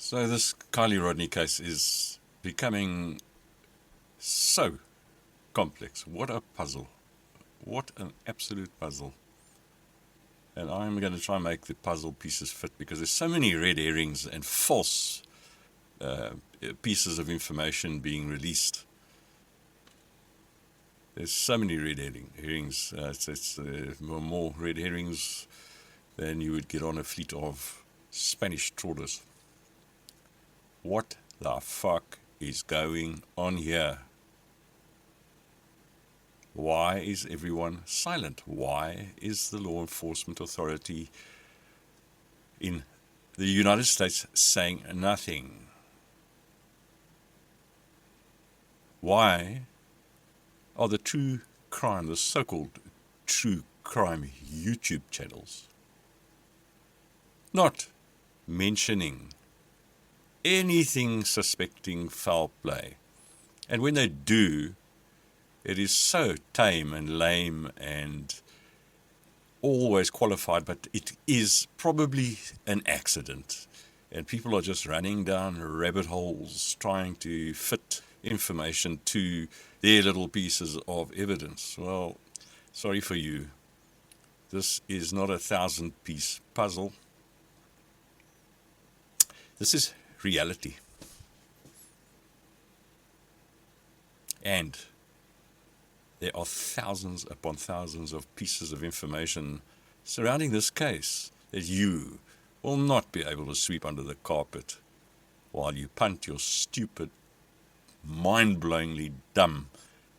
So this Kiely Rodni case is becoming so complex. What a puzzle. What an absolute puzzle. And I'm going to try and make the puzzle pieces fit because there's so many red herrings and false pieces of information being released. There's so many red herrings. It's more red herrings than you would get on a fleet of Spanish trawlers. What the fuck is going on here? Why is everyone silent? Why is the law enforcement authority in the United States saying nothing? Why are the true crime, the so-called true crime YouTube channels, not mentioning anything suspecting foul play? And when they do, it is so tame and lame and always qualified, but it is probably an accident. And people are just running down rabbit holes trying to fit information to their little pieces of evidence. Well, sorry for you. This is not a 1,000-piece puzzle. This is reality. And there are thousands upon thousands of pieces of information surrounding this case that you will not be able to sweep under the carpet while you punt your stupid, mind-blowingly dumb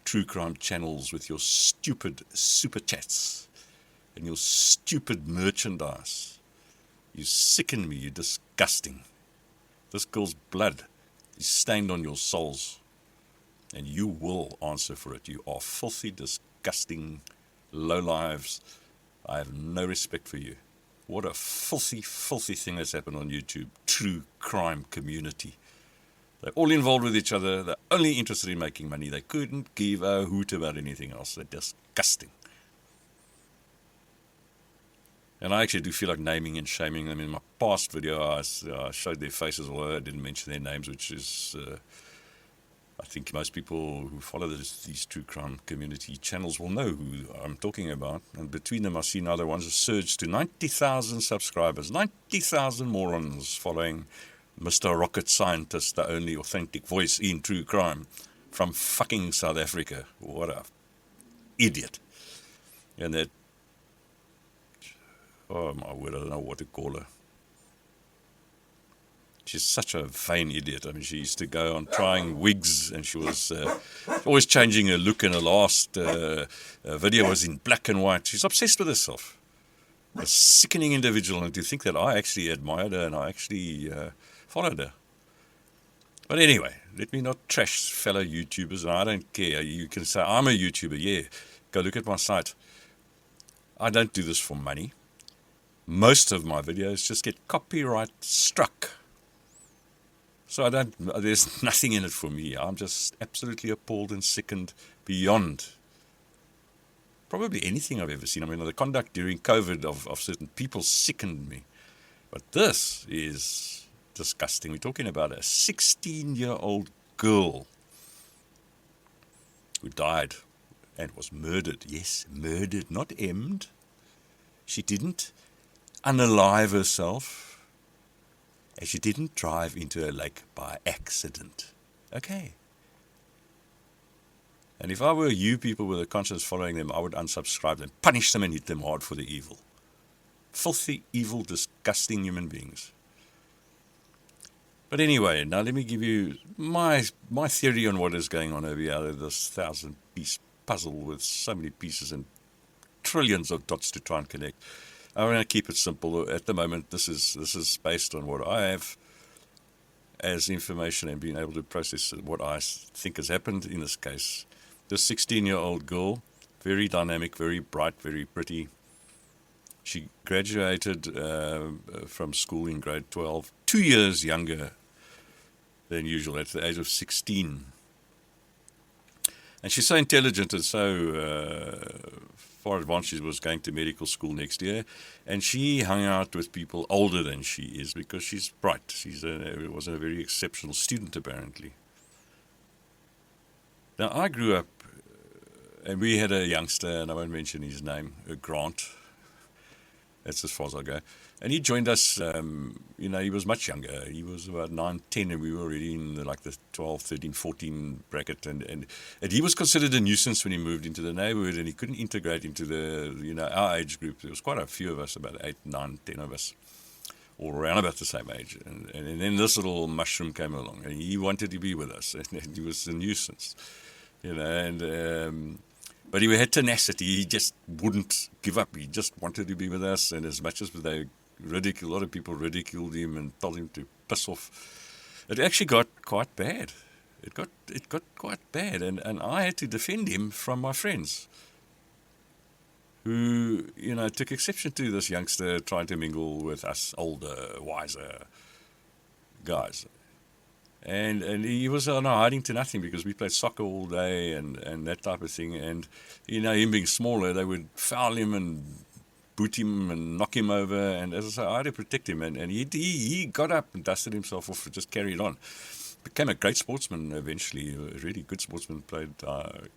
true crime channels with your stupid super chats and your stupid merchandise. You sicken me, you're disgusting. This girl's blood is stained on your souls, and you will answer for it. You are filthy, disgusting lowlives. I have no respect for you. What a filthy, filthy thing has happened on YouTube. True crime community. They're all involved with each other. They're only interested in making money. They couldn't give a hoot about anything else. They're disgusting. And I actually do feel like naming and shaming them. In my past video, I showed their faces, although I didn't mention their names, which is, I think most people who follow these true crime community channels will know who I'm talking about. And between them, I see now the ones have surged to 90,000 subscribers. 90,000 morons following Mr. Rocket Scientist, the only authentic voice in true crime from fucking South Africa. What a idiot. And that, oh my word, I don't know what to call her. She's such a vain idiot. I mean, she used to go on trying wigs, and she was always changing her look, and her last video was in black and white. She's obsessed with herself. A sickening individual, and to think that I actually admired her and I actually followed her. But anyway, let me not trash fellow YouTubers, and I don't care. You can say, I'm a YouTuber, yeah. Go look at my site. I don't do this for money. Most of my videos just get copyright struck. So there's nothing in it for me. I'm just absolutely appalled and sickened beyond probably anything I've ever seen. I mean, the conduct during COVID of certain people sickened me. But this is disgusting. We're talking about a 16-year-old girl who died and was murdered. Yes, murdered, not emmed. She didn't unalive herself. And she didn't drive into a lake by accident. Okay. And if I were you people with a conscience following them, I would unsubscribe them, punish them and hit them hard for the evil. Filthy, evil, disgusting human beings. But anyway, now let me give you my theory on what is going on over here, this 1,000-piece puzzle with so many pieces and trillions of dots to try and connect. I'm going to keep it simple. At the moment, this is based on what I have as information and being able to process what I think has happened in this case. This 16-year-old girl, very dynamic, very bright, very pretty. She graduated from school in grade 12, 2 years younger than usual, at the age of 16. And she's so intelligent and so far advanced. She was going to medical school next year, and she hung out with people older than she is because she's bright. Was a very exceptional student, apparently. Now, I grew up, and we had a youngster, and I won't mention his name, Grant. That's as far as I go. And he joined us, he was much younger. He was about 9, 10, and we were already in the 12, 13, 14 bracket. And he was considered a nuisance when he moved into the neighborhood, and he couldn't integrate into our age group. There was quite a few of us, about 8, 9, 10 of us, all around about the same age. And then this little mushroom came along, and he wanted to be with us, and he was a nuisance, but he had tenacity. He just wouldn't give up. He just wanted to be with us. And as much as a lot of people ridiculed him and told him to piss off, it actually got quite bad. It got quite bad. And I had to defend him from my friends who, took exception to this youngster trying to mingle with us older, wiser guys. And he was hiding to nothing because we played soccer all day and that type of thing. And, him being smaller, they would foul him and boot him and knock him over. And as I say, I had to protect him. And he got up and dusted himself off and just carried on. Became a great sportsman eventually, a really good sportsman. Played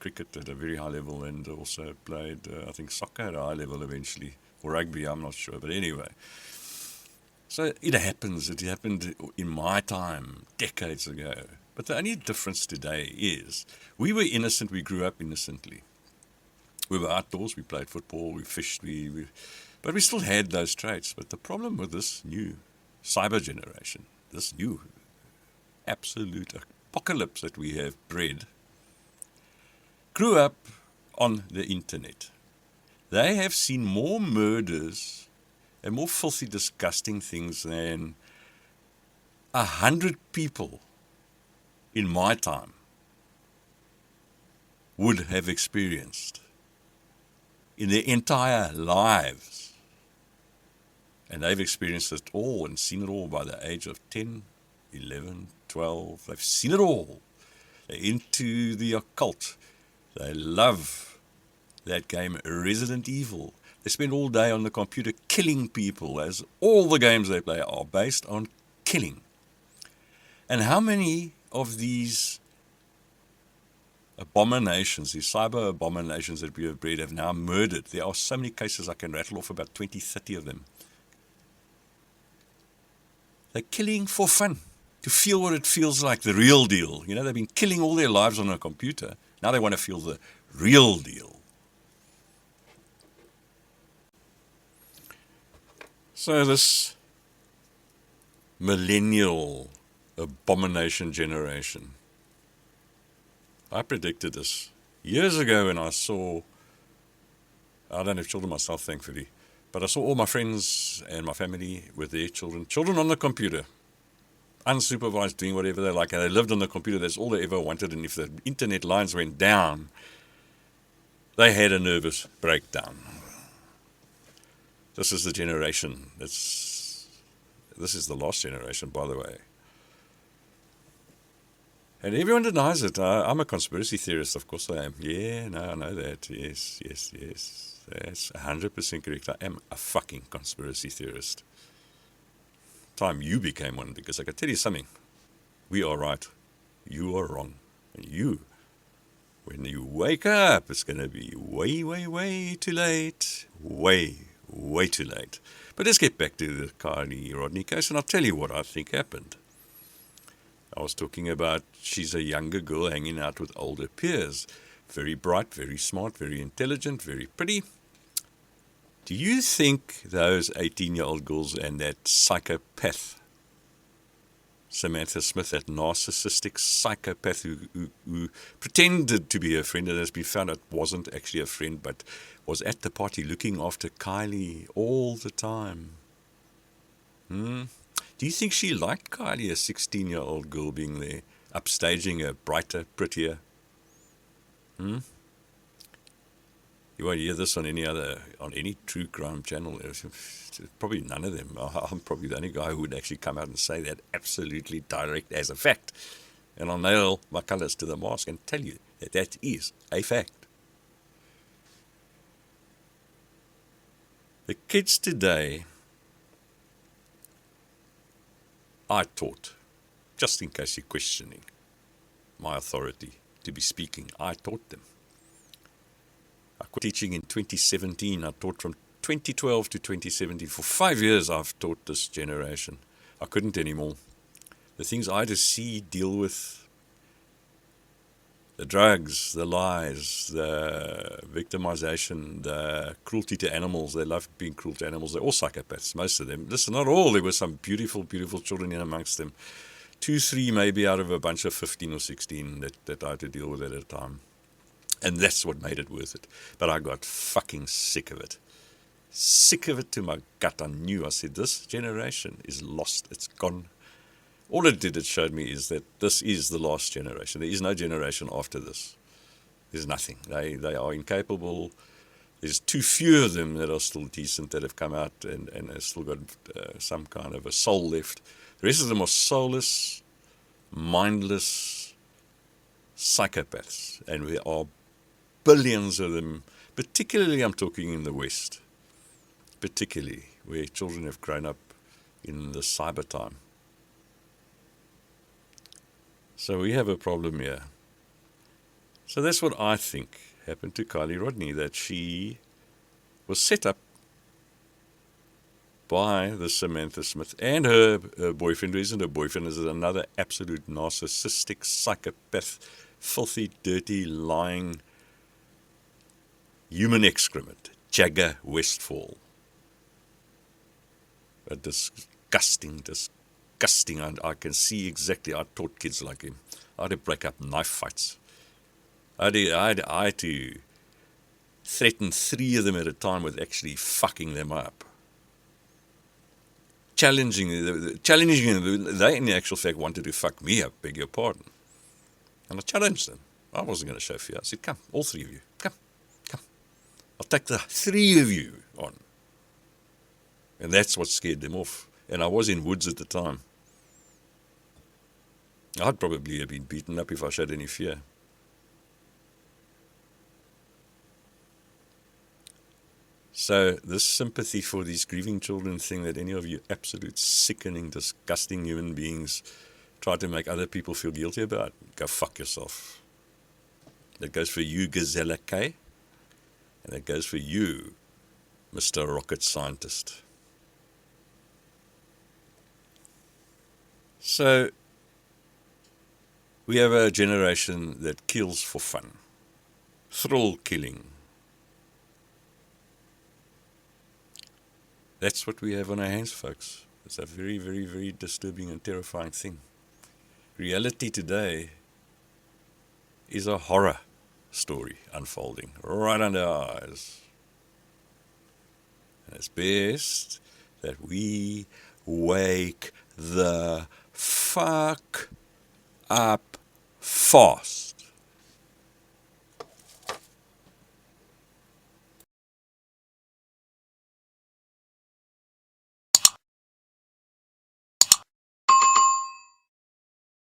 cricket at a very high level and also played, I think, soccer at a high level eventually. Or rugby, I'm not sure. But anyway. So it happens. It happened in my time, decades ago. But the only difference today is we were innocent. We grew up innocently. We were outdoors. We played football. We fished. But we still had those traits. But the problem with this new cyber generation, this new absolute apocalypse that we have bred, grew up on the internet. They have seen more murders and more filthy, disgusting things than 100 people in my time would have experienced in their entire lives. And they've experienced it all and seen it all by the age of 10, 11, 12. They've seen it all. They're into the occult. They love that game, Resident Evil. They spend all day on the computer killing people, as all the games they play are based on killing. And how many of these abominations, these cyber abominations that we have bred, have now murdered? There are so many cases, I can rattle off about 20, 30 of them. They're killing for fun, to feel what it feels like, the real deal. They've been killing all their lives on a computer. Now they want to feel the real deal. So this millennial abomination generation, I predicted this years ago when I don't have children myself, thankfully, but I saw all my friends and my family with their children on the computer, unsupervised, doing whatever they like, and they lived on the computer. That's all they ever wanted, and if the internet lines went down, they had a nervous breakdown. This is the generation. This is the lost generation, by the way. And everyone denies it. I'm a conspiracy theorist, of course I am. Yeah, no, I know that. Yes. That's 100% correct. I am a fucking conspiracy theorist. Time you became one, because I can tell you something. We are right. You are wrong. And when you wake up, it's going to be way, way, way too late. Way too late. But let's get back to the Kiely Rodni case, and I'll tell you what I think happened. I was talking about she's a younger girl hanging out with older peers. Very bright, very smart, very intelligent, very pretty. Do you think those 18-year-old girls and that psychopath, Samantha Smith, that narcissistic psychopath who pretended to be a friend and has been found out wasn't actually a friend, but was at the party looking after Kiely all the time? Do you think she liked Kiely, a 16-year-old girl, being there, upstaging her brighter, prettier? You won't hear this on any true crime channel. Probably none of them. I'm probably the only guy who would actually come out and say that absolutely direct as a fact. And I'll nail my colours to the mask and tell you that that is a fact. The kids today, I taught, just in case you're questioning my authority to be speaking, I taught them. I quit teaching in 2017. I taught from 2012 to 2017. For 5 years, I've taught this generation. I couldn't anymore. The things I had to see, deal with, the drugs, the lies, the victimization, the cruelty to animals. They love being cruel to animals. They're all psychopaths, most of them. Listen, not all. There were some beautiful, beautiful children in amongst them. 2, 3 maybe out of a bunch of 15 or 16 that I had to deal with at a time. And that's what made it worth it. But I got fucking sick of it. Sick of it to my gut. I knew. I said, this generation is lost. It's gone. All it did, it showed me, is that this is the last generation. There is no generation after this. There's nothing. They are incapable. There's too few of them that are still decent, that have come out and have still got some kind of a soul left. The rest of them are soulless, mindless psychopaths. And there are billions of them, particularly I'm talking in the West, particularly where children have grown up in the cyber time. So we have a problem here. So that's what I think happened to Kiely Rodni, that she was set up by the Samantha Smith and her boyfriend, who isn't her boyfriend, is another absolute narcissistic, psychopath, filthy, dirty, lying, human excrement, Jagger Westfall. A disgusting, I can see exactly. I taught kids like him. I had to break up knife fights. I had to threaten 3 of them at a time with actually fucking them up. Challenging them. They, in the actual fact, wanted to fuck me up, beg your pardon. And I challenged them. I wasn't going to show fear. I said, come, all 3 of you, come. I'll take the 3 of you on. And that's what scared them off. And I was in woods at the time. I'd probably have been beaten up if I showed any fear. So this sympathy for these grieving children thing that any of you absolute sickening, disgusting human beings try to make other people feel guilty about, go fuck yourself. That goes for you, Gazella K. And that goes for you, Mr. Rocket Scientist. So we have a generation that kills for fun. Thrill killing. That's what we have on our hands, folks. It's a very, very, very disturbing and terrifying thing. Reality today is a horror story unfolding right under our eyes. And it's best that we wake the fuck up fast.